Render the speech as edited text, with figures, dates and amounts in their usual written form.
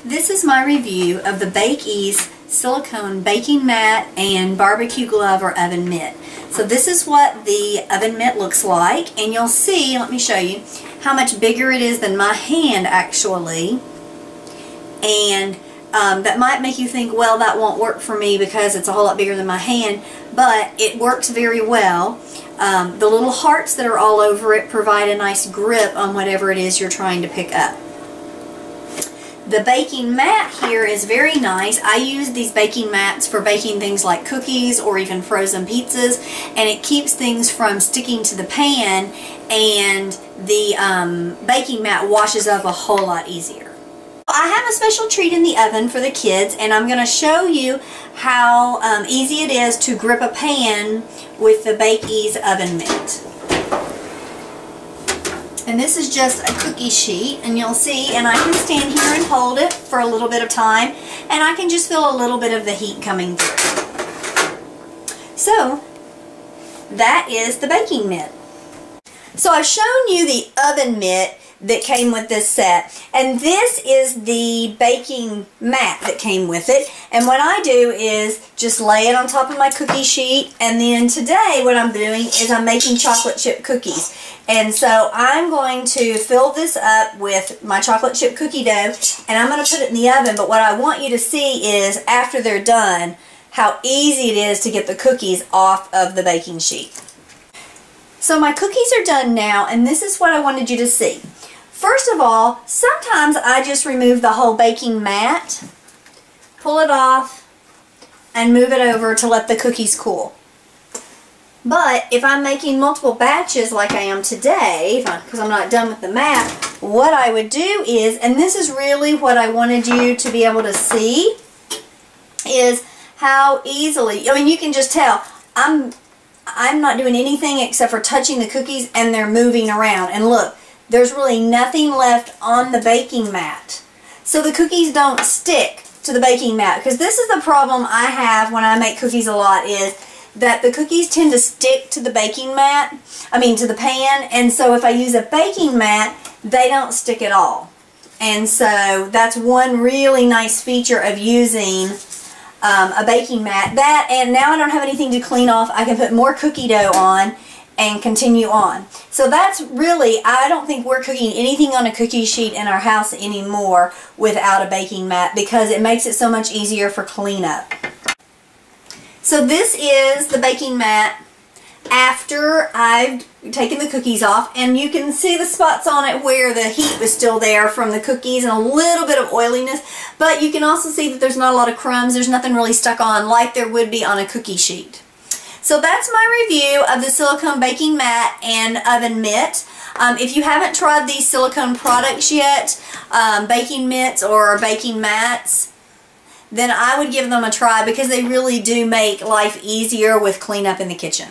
This is my review of the BAKE-EEZ silicone baking mat and barbecue glove or oven mitt. So this is what the oven mitt looks like, and you'll see, let me show you, how much bigger it is than my hand actually. And that might make you think, well, that won't work for me because it's a whole lot bigger than my hand, but it works very well. The little hearts that are all over it provide a nice grip on whatever it is you're trying to pick up. The baking mat here is very nice. I use these baking mats for baking things like cookies or even frozen pizzas, and it keeps things from sticking to the pan, and the baking mat washes up a whole lot easier. I have a special treat in the oven for the kids, and I'm going to show you how easy it is to grip a pan with the BAKE-EEZ oven mitt. And this is just a cookie sheet, and you'll see, and I can stand here and hold it for a little bit of time, and I can just feel a little bit of the heat coming through. So that is the baking mitt. So I've shown you the oven mitt that came with this set, and this is the baking mat that came with it. And what I do is just lay it on top of my cookie sheet, and then today what I'm doing is I'm making chocolate chip cookies. And so I'm going to fill this up with my chocolate chip cookie dough, and I'm going to put it in the oven. But what I want you to see is, after they're done, how easy it is to get the cookies off of the baking sheet. So my cookies are done now, and this is what I wanted you to see. First of all, sometimes I just remove the whole baking mat, pull it off, and move it over to let the cookies cool. But if I'm making multiple batches like I am today, because I'm not done with the mat, what I would do is, and this is really what I wanted you to be able to see, is how easily, I mean, you can just tell, I'm not doing anything except for touching the cookies, and they're moving around. And look, there's really nothing left on the baking mat. So the cookies don't stick to the baking mat, because this is the problem I have when I make cookies a lot, is that the cookies tend to stick to the baking mat, to the pan, and so if I use a baking mat, they don't stick at all. And so that's one really nice feature of using a baking mat. That, and now I don't have anything to clean off, I can put more cookie dough on and continue on. So that's really, I don't think we're cooking anything on a cookie sheet in our house anymore without a baking mat, because it makes it so much easier for cleanup. So this is the baking mat after I've taken the cookies off, and you can see the spots on it where the heat was still there from the cookies and a little bit of oiliness, but you can also see that there's not a lot of crumbs. There's nothing really stuck on like there would be on a cookie sheet. So that's my review of the silicone baking mat and oven mitt. If you haven't tried these silicone products yet, baking mitts or baking mats, then I would give them a try, because they really do make life easier with cleanup in the kitchen.